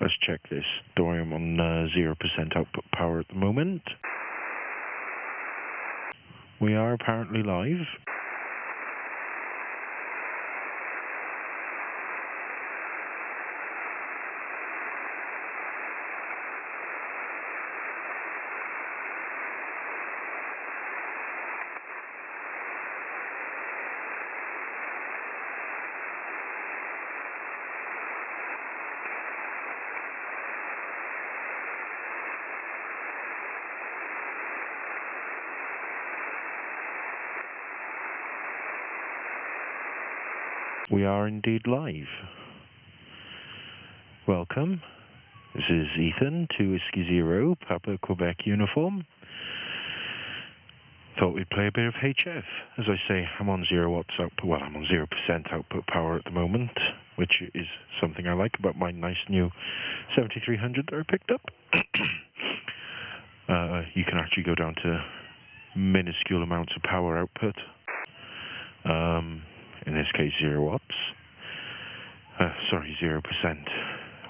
Let's check this. Thorium on 0% output power at the moment. We are apparently live. We are indeed live. Welcome. This is Ethan, 2 Whiskey Zero, Papa Quebec uniform. Thought we'd play a bit of HF. As I say, I'm on 0 watts output. Well, I'm on 0% output power at the moment, which is something I like about my nice new 7300 that I picked up. You can actually go down to minuscule amounts of power output. In this case 0 watts. 0%.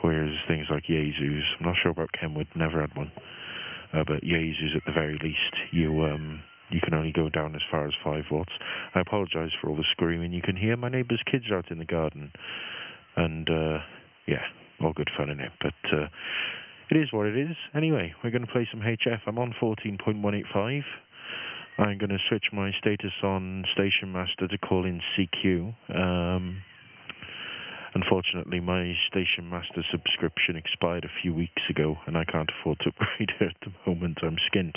Whereas things like Yaesus, I'm not sure about Kenwood, never had one. But Yaesus at the very least, you can only go down as far as 5 watts. I apologise for all the screaming you can hear. My neighbour's kids are out in the garden. And, yeah, all good fun in it. But it is what it is. Anyway, we're going to play some HF. I'm on 14.185. I'm going to switch my status on Station Master to call in CQ. Unfortunately, my Station Master subscription expired a few weeks ago, and I can't afford to upgrade it at the moment. I'm skint.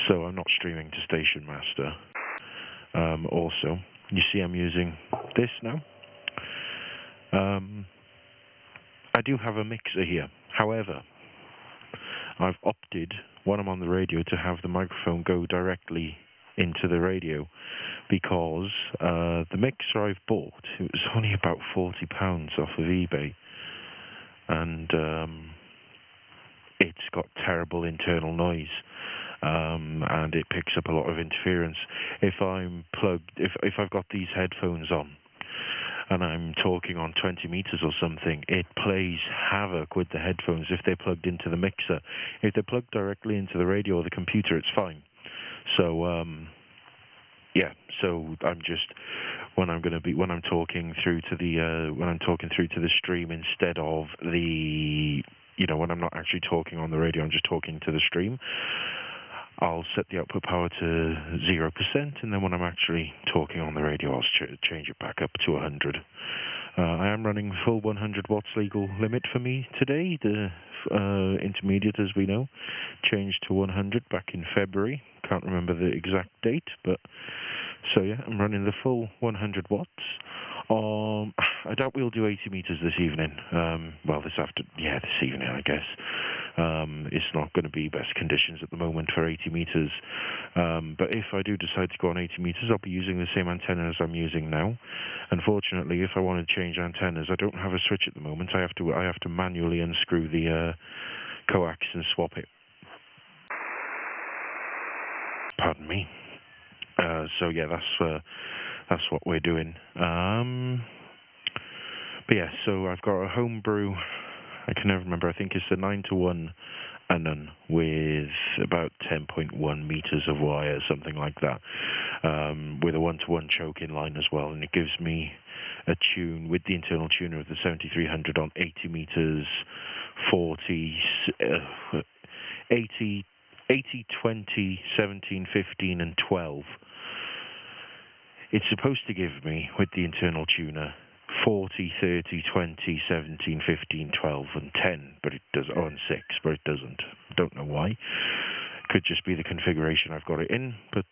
So I'm not streaming to Station Master. Also, you see I'm using this now. I do have a mixer here. However, I've opted, when I'm on the radio, to have the microphone go directly into the radio because the mixer I've bought, it was only about £40 off of eBay, and it's got terrible internal noise, and it picks up a lot of interference. If I'm plugged, if I've got these headphones on and I'm talking on 20 meters or something, it plays havoc with the headphones if they're plugged into the mixer. If they're plugged directly into the radio or the computer, it's fine. So, yeah, so I'm just, when I'm talking through to the stream instead of the, when I'm not actually talking on the radio, I'm just talking to the stream, I'll set the output power to 0%, and then when I'm actually talking on the radio, I'll change it back up to 100. I am running full 100 watts legal limit for me today. The intermediate, as we know, changed to 100 back in February. Can't remember the exact date, but so yeah, I'm running the full 100 watts. I doubt we'll do 80 meters this evening. This evening, I guess. It's not going to be best conditions at the moment for 80 meters. But if I do decide to go on 80 meters, I'll be using the same antenna as I'm using now. Unfortunately, if I want to change antennas, I don't have a switch at the moment. I have to manually unscrew the coax and swap it. Pardon me. So yeah, that's what we're doing. But yeah, so I've got a homebrew. I can never remember. I think it's a 9-to-1 Anon with about 10.1 meters of wire, something like that, with a 1-to-1 choke in line as well, and it gives me a tune with the internal tuner of the 7300 on 80 meters, 40, 80, 20, 17, 15, and 12. It's supposed to give me, with the internal tuner, 40, 30, 20, 17, 15, 12, and 10, but it does, and 6, but it doesn't. Don't know why. Could just be the configuration I've got it in, but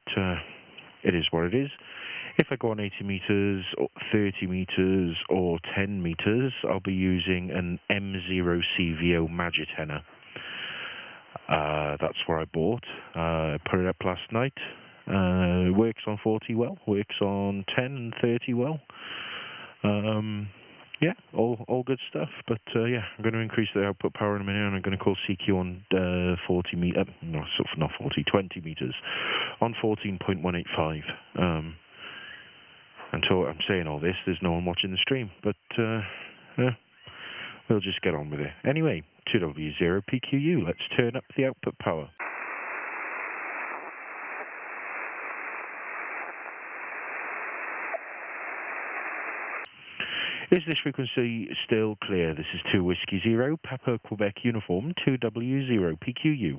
it is what it is. If I go on 80 meters, or 30 meters, or 10 meters, I'll be using an M0CVO Magitenna. That's where I bought. Put it up last night. Works on 40 well, works on 10 and 30 well. Yeah, all good stuff. But yeah, I'm going to increase the output power in a minute, and I'm going to call CQ on 20 meters, on 14.185. Until I'm saying all this, there's no one watching the stream. But yeah, We'll just get on with it. Anyway, 2W0PQU, let's turn up the output power. Is this frequency still clear? This is 2 Whiskey Zero, Papa Quebec Uniform, 2W0PQU.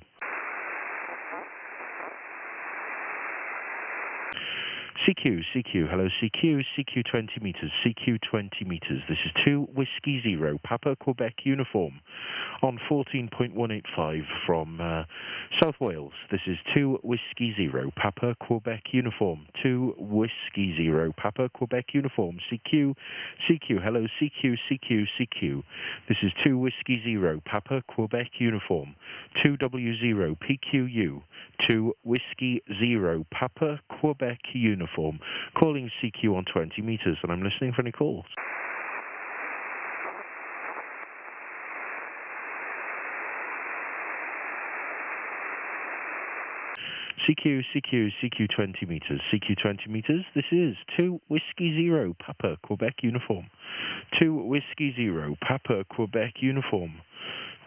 CQ, hello CQ, CQ 20 meters, CQ 20 meters. This is 2 Whiskey Zero, Papa Quebec Uniform on 14.185 from South Wales. This is 2 Whiskey Zero, Papa Quebec Uniform, 2 Whiskey Zero, Papa Quebec Uniform, CQ, hello CQ. This is 2 Whiskey Zero, Papa Quebec Uniform, 2W0 PQU, 2 Whiskey Zero, Papa Quebec Uniform, calling CQ on 20 meters, and I'm listening for any calls. CQ 20 meters, CQ 20 meters, this is 2 Whiskey Zero, Papa Quebec Uniform, 2 Whiskey Zero, Papa Quebec Uniform,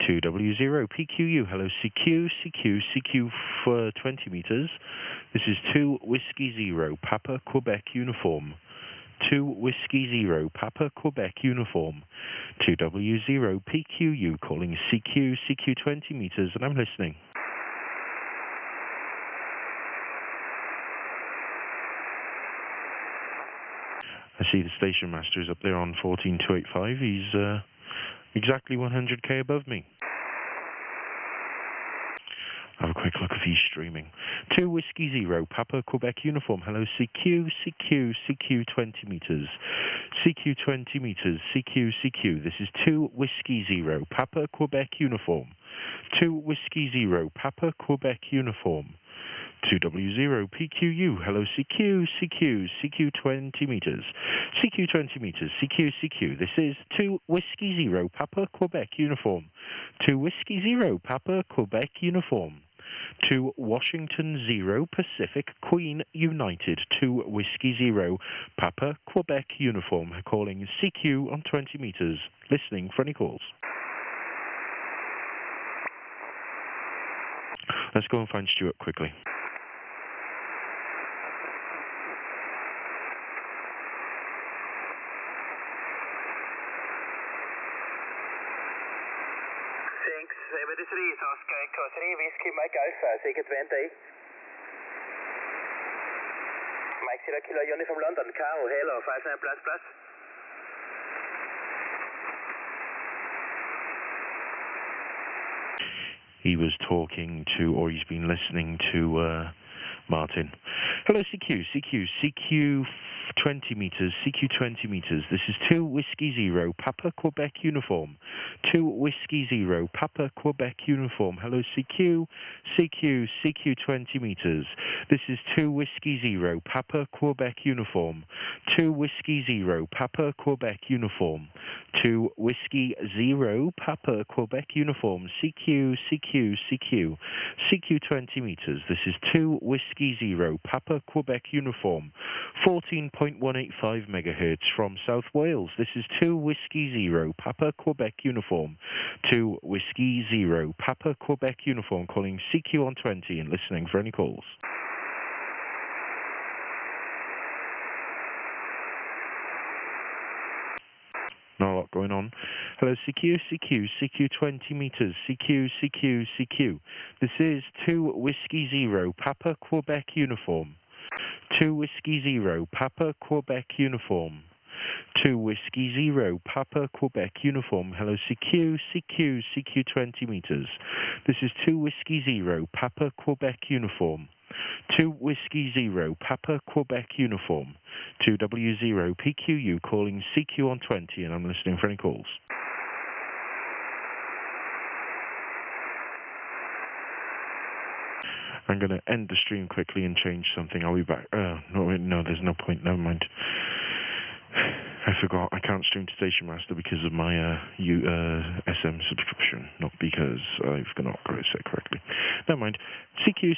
2W0 PQU, hello CQ for 20 meters, this is 2 Whiskey Zero, Papa Quebec Uniform, 2 Whiskey Zero, Papa Quebec Uniform, 2W0 PQU, calling CQ 20 meters, and I'm listening. I see the station master is up there on 14285. He's exactly 100k above me. Have a quick look if he's streaming. 2 Whiskey Zero, Papa Quebec Uniform. Hello, CQ 20 meters. CQ 20 meters, CQ. This is 2 Whiskey Zero, Papa Quebec Uniform. 2 Whiskey Zero, Papa Quebec Uniform. 2W0 PQU, hello CQ 20 meters, CQ 20 meters, CQ, this is 2 Whiskey Zero, Papa Quebec Uniform, 2 Whiskey Zero, Papa Quebec Uniform, 2 Washington Zero, Pacific Queen United, 2 Whiskey Zero, Papa Quebec Uniform, calling CQ on 20 meters, listening for any calls. Let's go and find Stuart quickly. This is Oscar Echo 3 Whiskey Mike Alpha, Sega 20. Mike 0 Kilo Uniform London, Cow, Hello, 59 plus. He was talking to, or he's been listening to Martin. Hello CQ 20 meters, CQ 20 meters. This is 2 Whiskey Zero, Papa Quebec Uniform. 2 Whiskey Zero, Papa Quebec Uniform. Hello CQ 20 meters. This is 2 Whiskey Zero, Papa Quebec Uniform. 2 Whiskey Zero, Papa Quebec Uniform. 2 Whiskey Zero, Papa Quebec Uniform. CQ 20 meters. This is 2 Whiskey Zero, Papa Quebec Uniform. 14.185 megahertz from South Wales. This is 2 Whiskey Zero, Papa Quebec Uniform. 2 Whiskey Zero, Papa Quebec Uniform, calling CQ on 20 and listening for any calls. Not a lot going on. Hello, CQ 20 meters, CQ. This is 2 Whiskey Zero, Papa Quebec Uniform. 2 Whiskey Zero, Papa Quebec Uniform. 2 Whiskey Zero, Papa Quebec Uniform. Hello, CQ 20 meters. This is 2 Whiskey Zero, Papa Quebec Uniform. 2 Whiskey Zero, Papa Quebec Uniform. 2W0 PQU, calling CQ on 20, and I'm listening for any calls. I'm going to end the stream quickly and change something. I'll be back. No, there's no point. Never mind. I forgot. I can't stream to Station Master because of my SM subscription, not because I've not got it set correctly. Never mind. CQ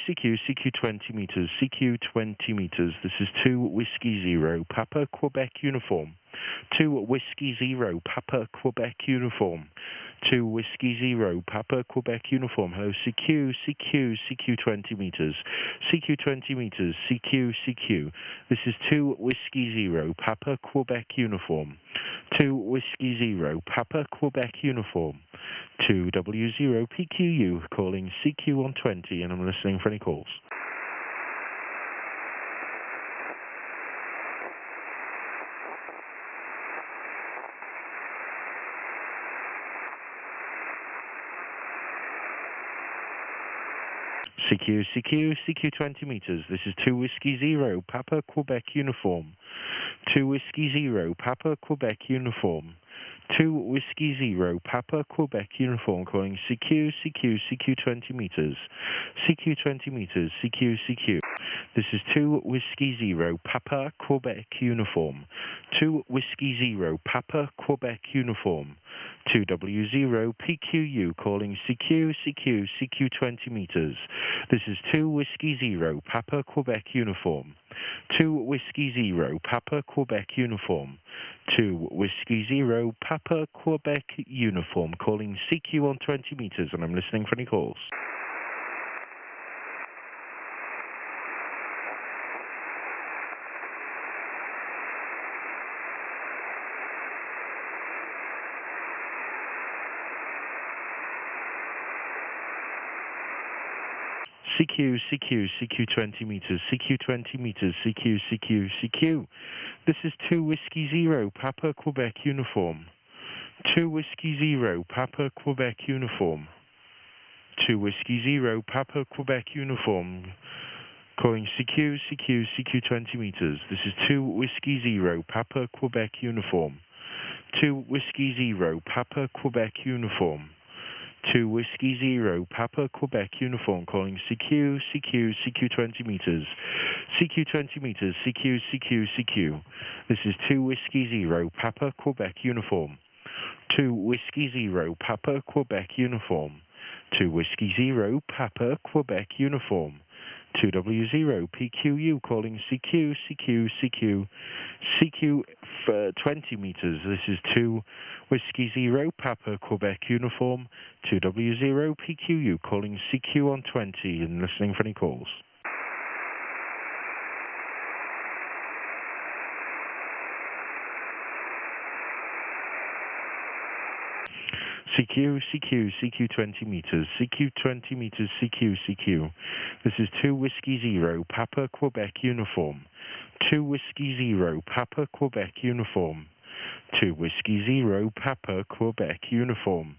20 meters, CQ 20 meters. This is 2 Whiskey Zero, Papa Quebec Uniform. 2 Whiskey Zero, Papa Quebec Uniform. 2 Whiskey Zero, Papa Quebec Uniform. Hello, CQ, CQ, CQ 20 meters. CQ 20 meters, CQ, CQ. This is 2 Whiskey Zero, Papa Quebec Uniform. 2 Whiskey Zero, Papa Quebec Uniform. 2W0 PQU, calling CQ 120, and I'm listening for any calls. CQ, CQ, CQ 20 meters. This is 2 Whiskey Zero, Papa Quebec Uniform. 2 Whiskey Zero, Papa Quebec Uniform. 2 Whiskey Zero, Papa Quebec Uniform, calling CQ, CQ, CQ 20 meters. CQ 20 meters, CQ, CQ. This is 2 Whiskey Zero, Papa Quebec Uniform. 2 Whiskey Zero, Papa Quebec Uniform. 2W0 PQU, calling CQ, CQ, CQ 20 meters. This is 2 Whiskey Zero, Papa Quebec Uniform. 2 Whiskey Zero, Papa Quebec Uniform. 2 Whiskey Zero, Papa Quebec Uniform, calling CQ on 20 meters, and I'm listening for any calls. CQ, CQ, CQ 20 meters, CQ 20 meters, CQ, CQ, CQ. This is 2 Whiskey Zero, Papa Quebec Uniform. 2 Whiskey Zero, Papa Quebec Uniform. 2 Whiskey Zero, Papa Quebec Uniform. Calling CQ, CQ, CQ 20 meters. This is 2 Whiskey Zero, Papa Quebec Uniform. 2 Whiskey Zero, Papa Quebec Uniform. 2 Whiskey Zero, Papa Quebec Uniform, calling CQ, CQ, CQ 20 meters. CQ 20 meters, CQ, CQ, CQ. This is 2 Whiskey Zero, Papa Quebec Uniform. 2 Whiskey Zero, Papa Quebec Uniform. 2 Whiskey Zero, Papa Quebec Uniform. 2W0 PQU, calling CQ, CQ, CQ, CQ for 20 meters. This is 2 Whiskey Zero, Papa Quebec Uniform. 2W0 PQU, calling CQ on 20 and listening for any calls. CQ, CQ, CQ 20 meters, CQ 20 meters, CQ, CQ. This is 2 Whiskey Zero, Papa Quebec Uniform. 2 Whiskey Zero, Papa Quebec Uniform. 2 Whiskey Zero, Papa Quebec Uniform.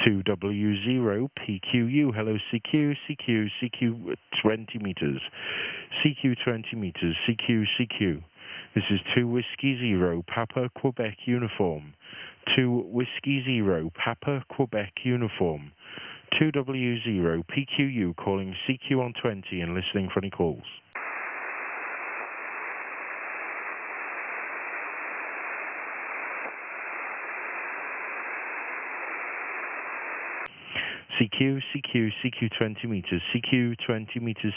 2W0 PQU, hello CQ, CQ, CQ 20 meters, CQ 20 meters, CQ, CQ. This is 2 Whiskey Zero, Papa Quebec Uniform. 2 Whiskey Zero, Papa Quebec Uniform. 2W0 PQU, calling CQ on 20 and listening for any calls. CQ, CQ, CQ 20 meters, CQ 20 meters.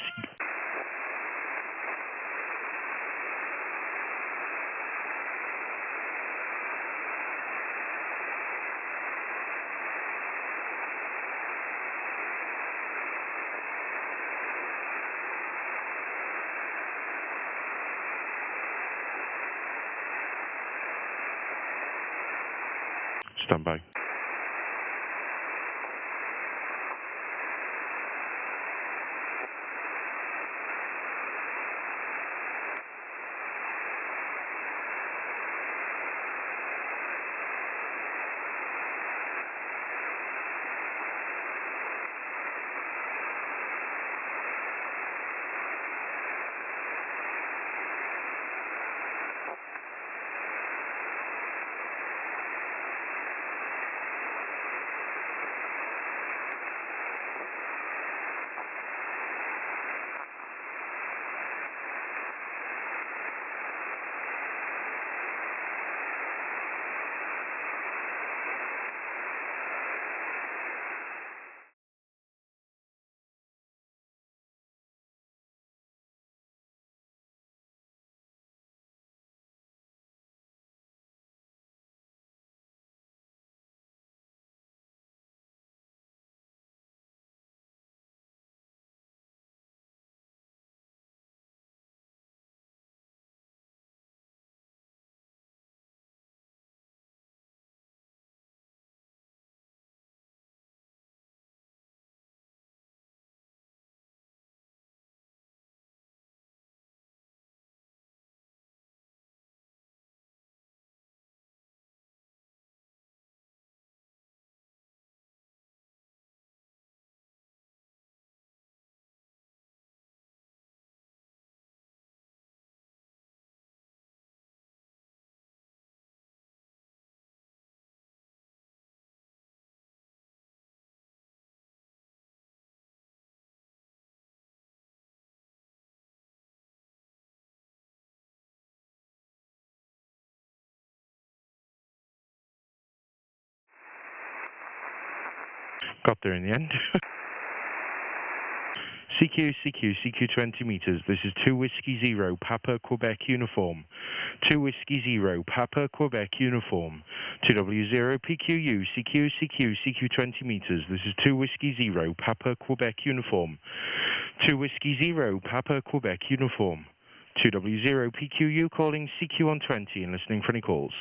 Stand by. Got there in the end. CQ, CQ, CQ 20 meters. This is 2 Whiskey Zero, Papa Quebec uniform. 2 Whiskey Zero, Papa Quebec uniform. 2W0 PQU, CQ, CQ, CQ 20 meters. This is 2 Whiskey Zero, Papa Quebec uniform. 2 Whiskey Zero, Papa Quebec uniform. 2W0 PQU calling CQ on 20 and listening for any calls.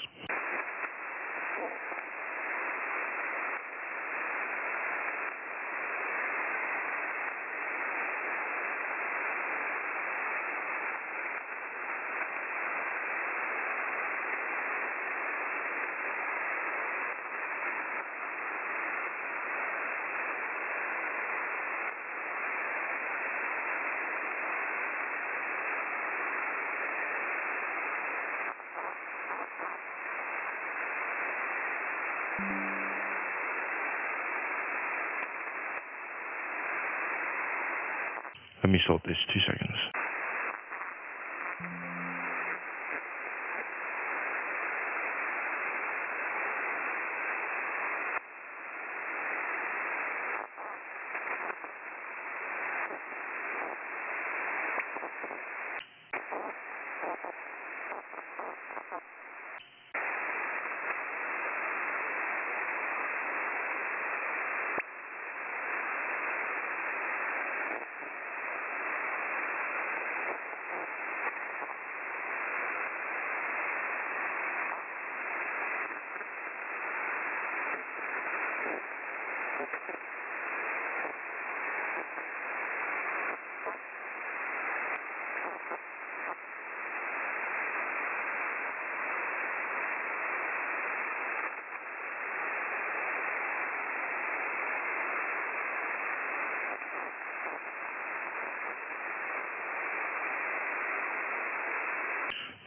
Let me sort this, 2 seconds.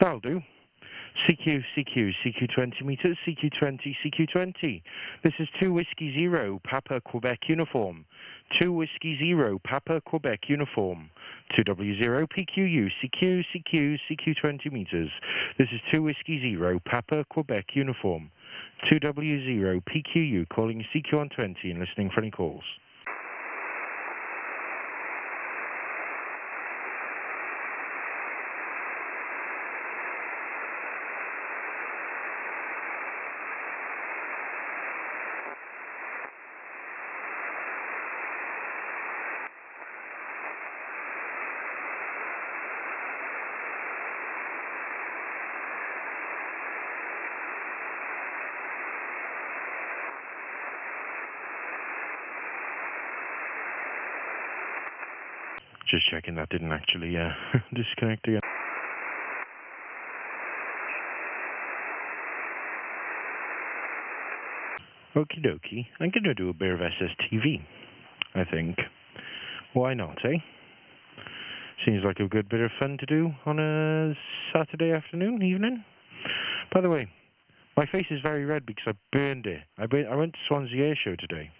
That'll do. CQ, CQ, CQ 20 meters, CQ 20, CQ 20. This is 2 Whiskey Zero, Papa Quebec uniform. 2 Whiskey Zero, Papa Quebec uniform. 2W0 PQU, CQ, CQ, CQ 20 meters. This is 2 Whiskey Zero, Papa Quebec uniform. 2W0 PQU calling CQ on 20 and listening for any calls. Just checking that didn't actually disconnect again. Okie dokie. I'm going to do a bit of SSTV, I think. Why not, eh? Seems like a good bit of fun to do on a Saturday afternoon, evening. By the way, my face is very red because I burned it. I went to Swansea Air Show today.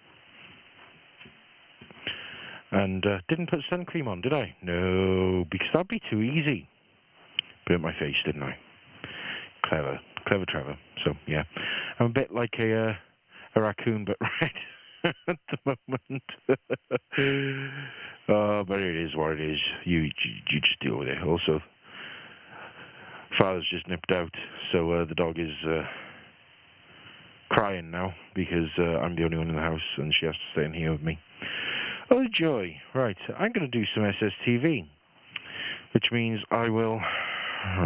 And didn't put sun cream on, did I? No, because that'd be too easy. Burnt my face, didn't I? Clever Trevor. So, yeah. I'm a bit like a raccoon, but red at the moment. But it is what it is. You just deal with it. Also, father's just nipped out, so the dog is crying now because I'm the only one in the house and she has to stay in here with me. Oh, joy. Right, I'm going to do some SSTV, which means I will... how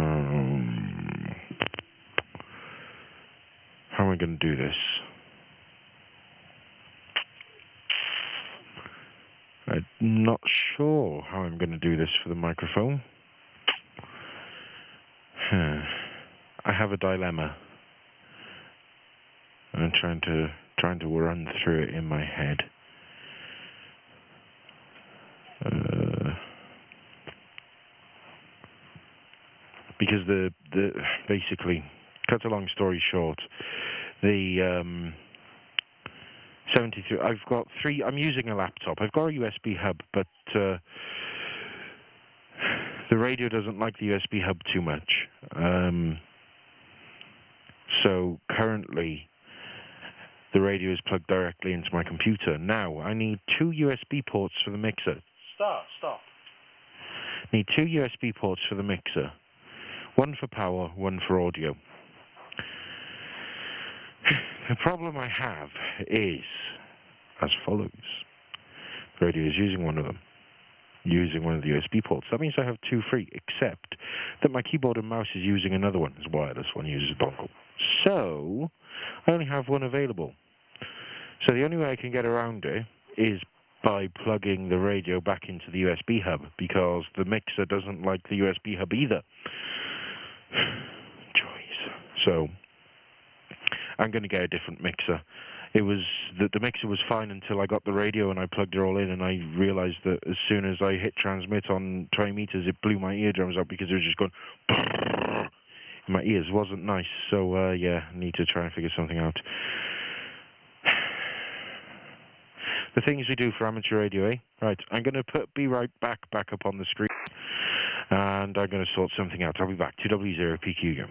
am I going to do this? I'm not sure how I'm going to do this for the microphone. I have a dilemma. I'm trying to run through it in my head. Because the basically, cut a long story short, the 73. I've got three. I'm using a laptop. I've got a USB hub, but the radio doesn't like the USB hub too much. So currently, The radio is plugged directly into my computer. Now, I need 2 USB ports for the mixer. Stop. Need 2 USB ports for the mixer. One for power, one for audio. The problem I have is as follows. The radio is using one of them, using one of the USB ports. That means I have 2 free, except that my keyboard and mouse is using another one. It's wireless, one uses a dongle. So, I only have one available. So the only way I can get around it is by plugging the radio back into the USB hub, because the mixer doesn't like the USB hub either. Choice. So, I'm going to get a different mixer. It was the mixer was fine until I got the radio and I plugged it all in, and I realized that as soon as I hit transmit on 20 meters, it blew my eardrums out because it was just going in my ears. It wasn't nice. So yeah, I need to try and figure something out. The things we do for amateur radio, eh? Right, I'm going to be right back up on the screen, and I'm going to sort something out. I'll be back. 2W0PQ again.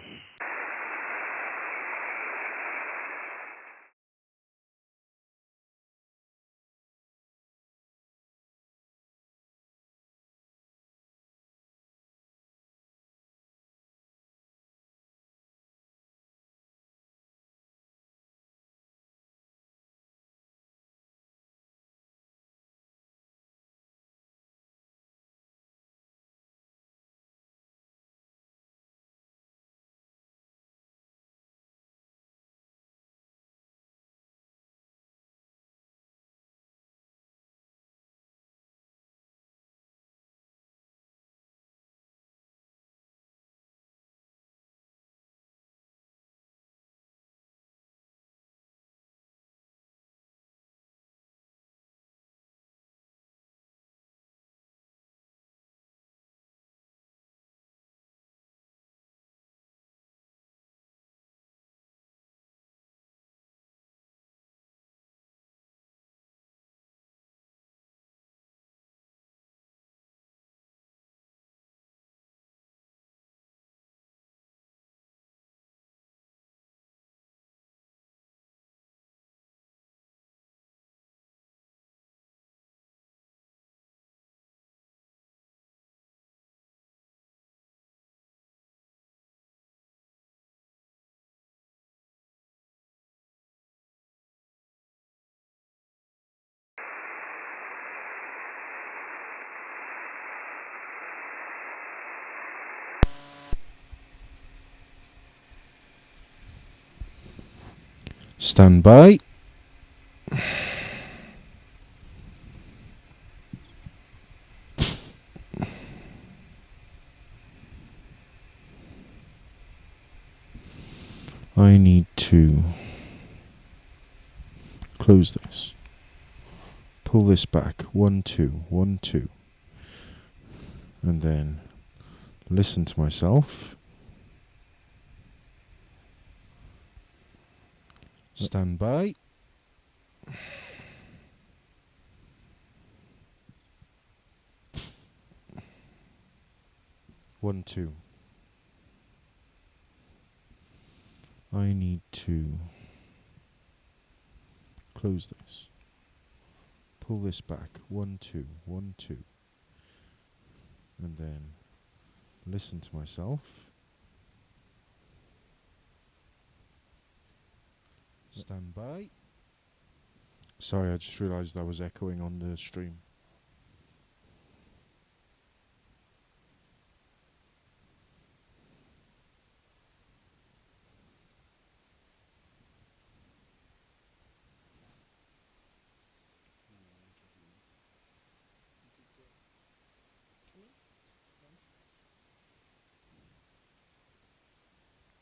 Stand by. I need to close this. Pull this back. 1, 2, 1, 2. And then listen to myself. Stand by. One, two. I need to close this. Pull this back. 1, 2, 1, 2. And then listen to myself. Stand by. Sorry, I just realised I was echoing on the stream.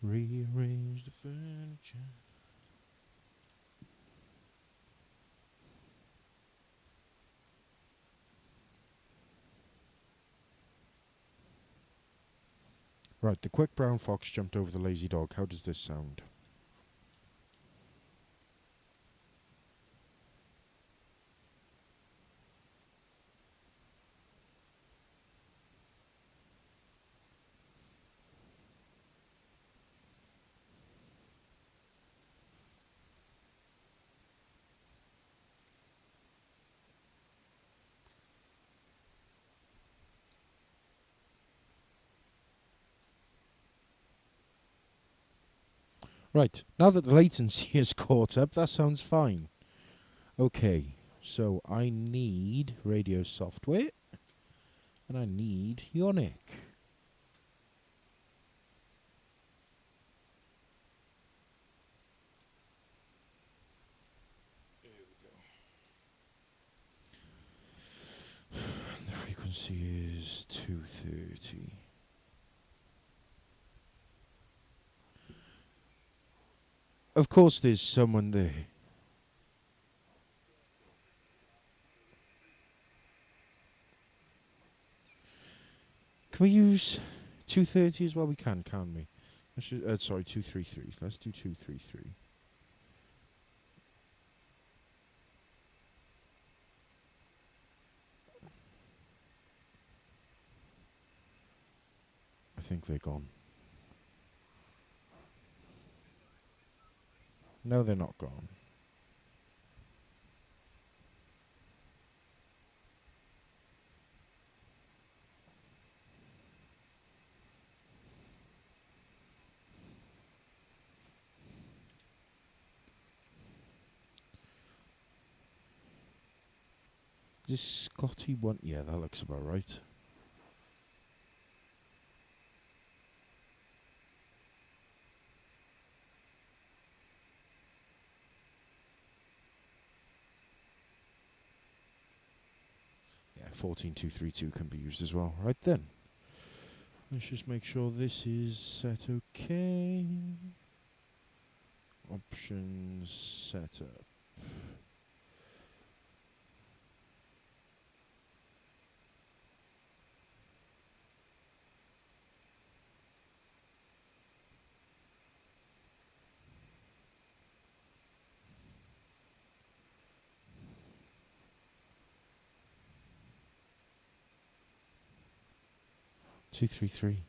Rearrange the furniture. Right, the quick brown fox jumped over the lazy dog. How does this sound? Right, now that the latency is caught up, that sounds fine. Okay, so I need radio software, and I need Ionic. There we go. The frequency is 230. Of course there's someone there. Can we use 230 as well? We can't we? Sorry, 233. Let's do 233. I think they're gone. No, they're not gone. Does Scotty want... Yeah, that looks about right. Yeah, 14232 can be used as well. Right then. Let's just make sure this is set okay. Options setup. Two, three, three.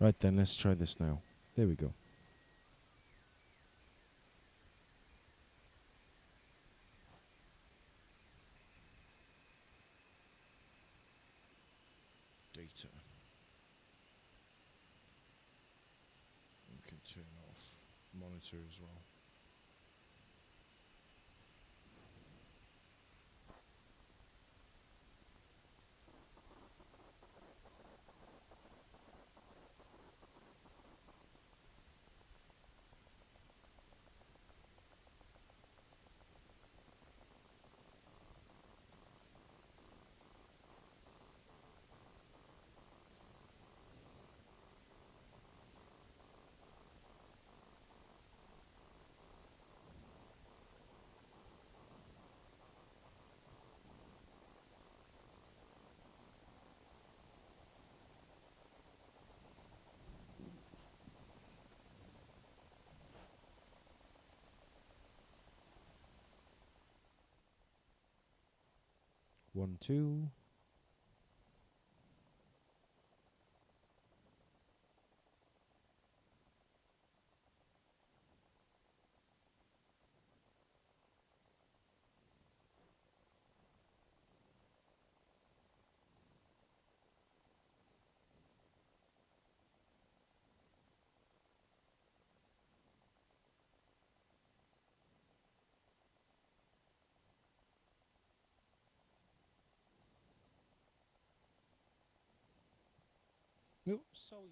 Right then, let's try this now. There we go. Data. We can turn off monitor as well. One, two. No, sorry.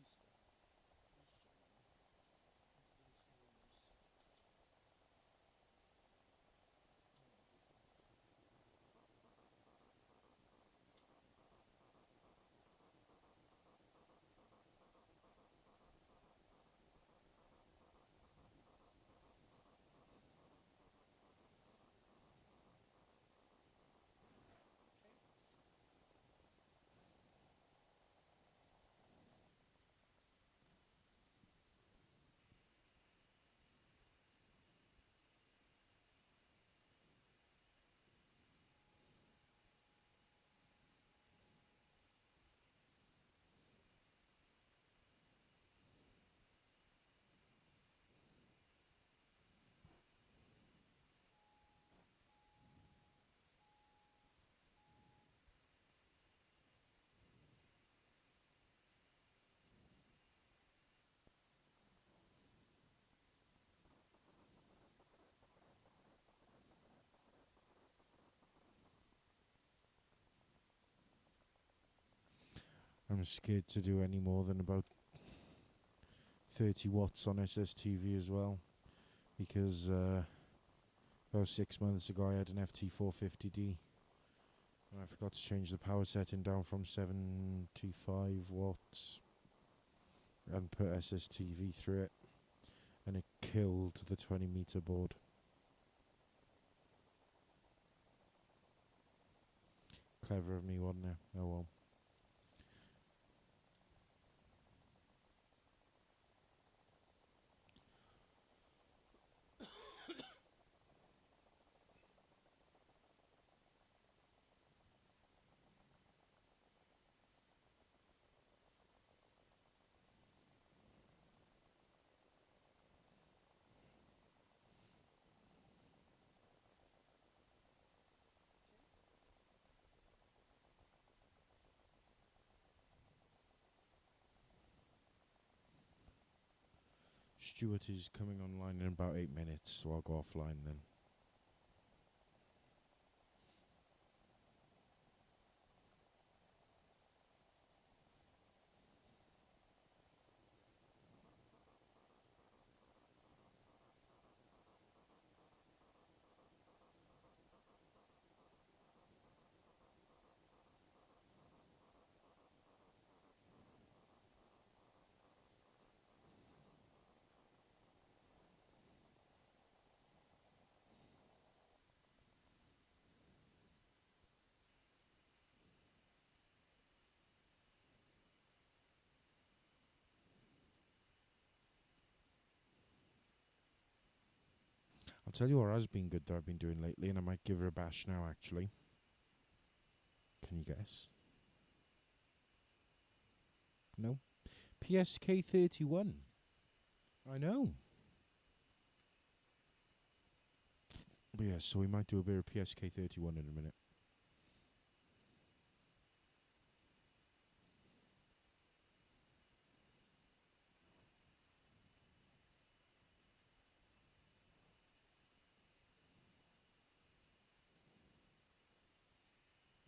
I'm scared to do any more than about 30 watts on SSTV as well, because about 6 months ago I had an FT450D and I forgot to change the power setting down from 75 watts and put SSTV through it, and it killed the 20 meter board. Clever of me, wasn't it? Oh well. Stuart is coming online in about 8 minutes, so I'll go offline then. I'll tell you what has been good that I've been doing lately, and I might give her a bash now actually. Can you guess? No? PSK31. I know. But yeah, so we might do a bit of PSK31 in a minute.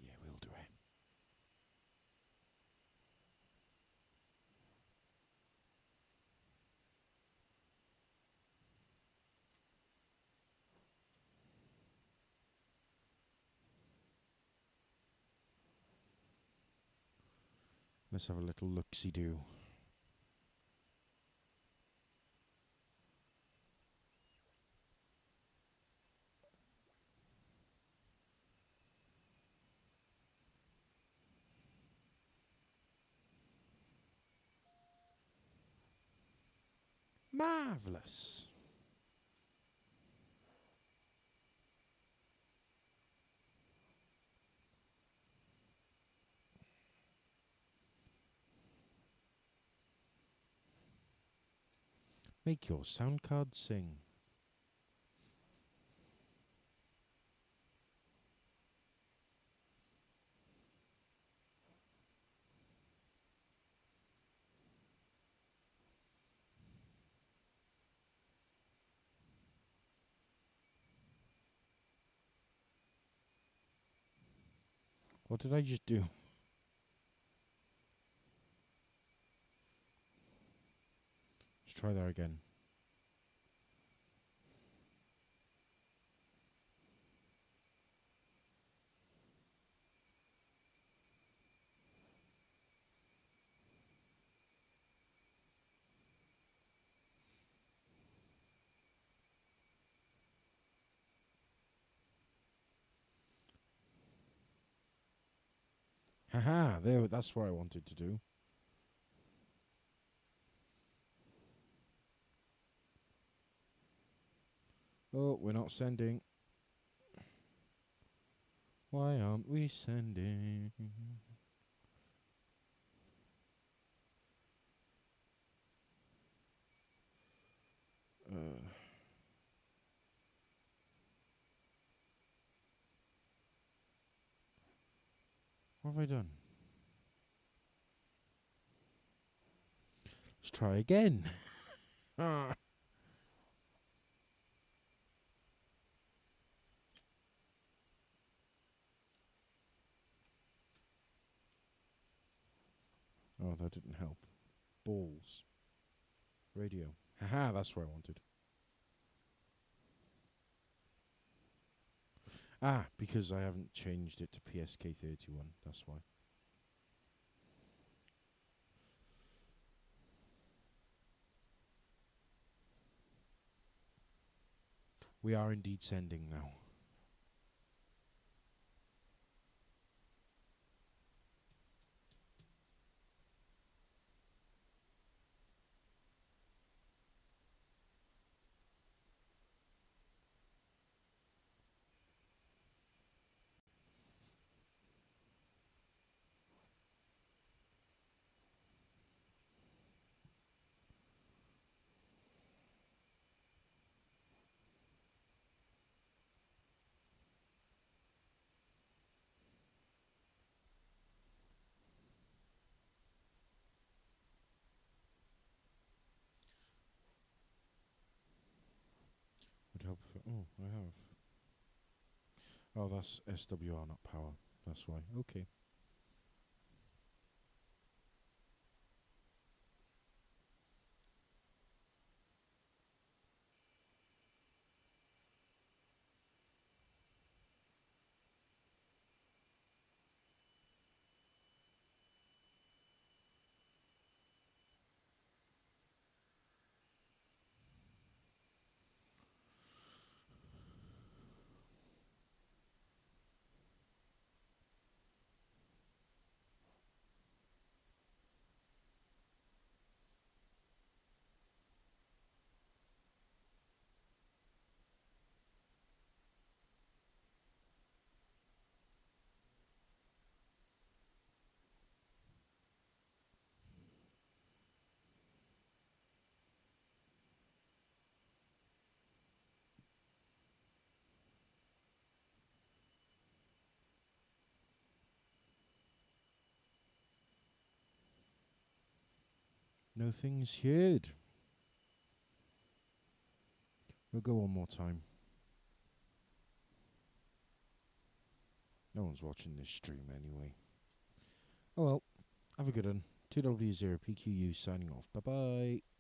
Yeah, we'll do it. Let's have a little look-see-do. Marvellous. Make your sound card sing. What did I just do? try that again. Haha, there, that's what I wanted to do. Oh, we're not sending. Why aren't we sending? What have I done? Let's try again. Ah. Oh, that didn't help. Balls. Radio. Haha, that's what I wanted. Ah, because I haven't changed it to PSK31. That's why. We are indeed sending now. Would help if oh, I have. Oh, that's SWR, not power. That's why. Okay. Nothing's heard. We'll go one more time. No one's watching this stream anyway. Oh well, have a good one. 2W0PQU signing off. Bye bye.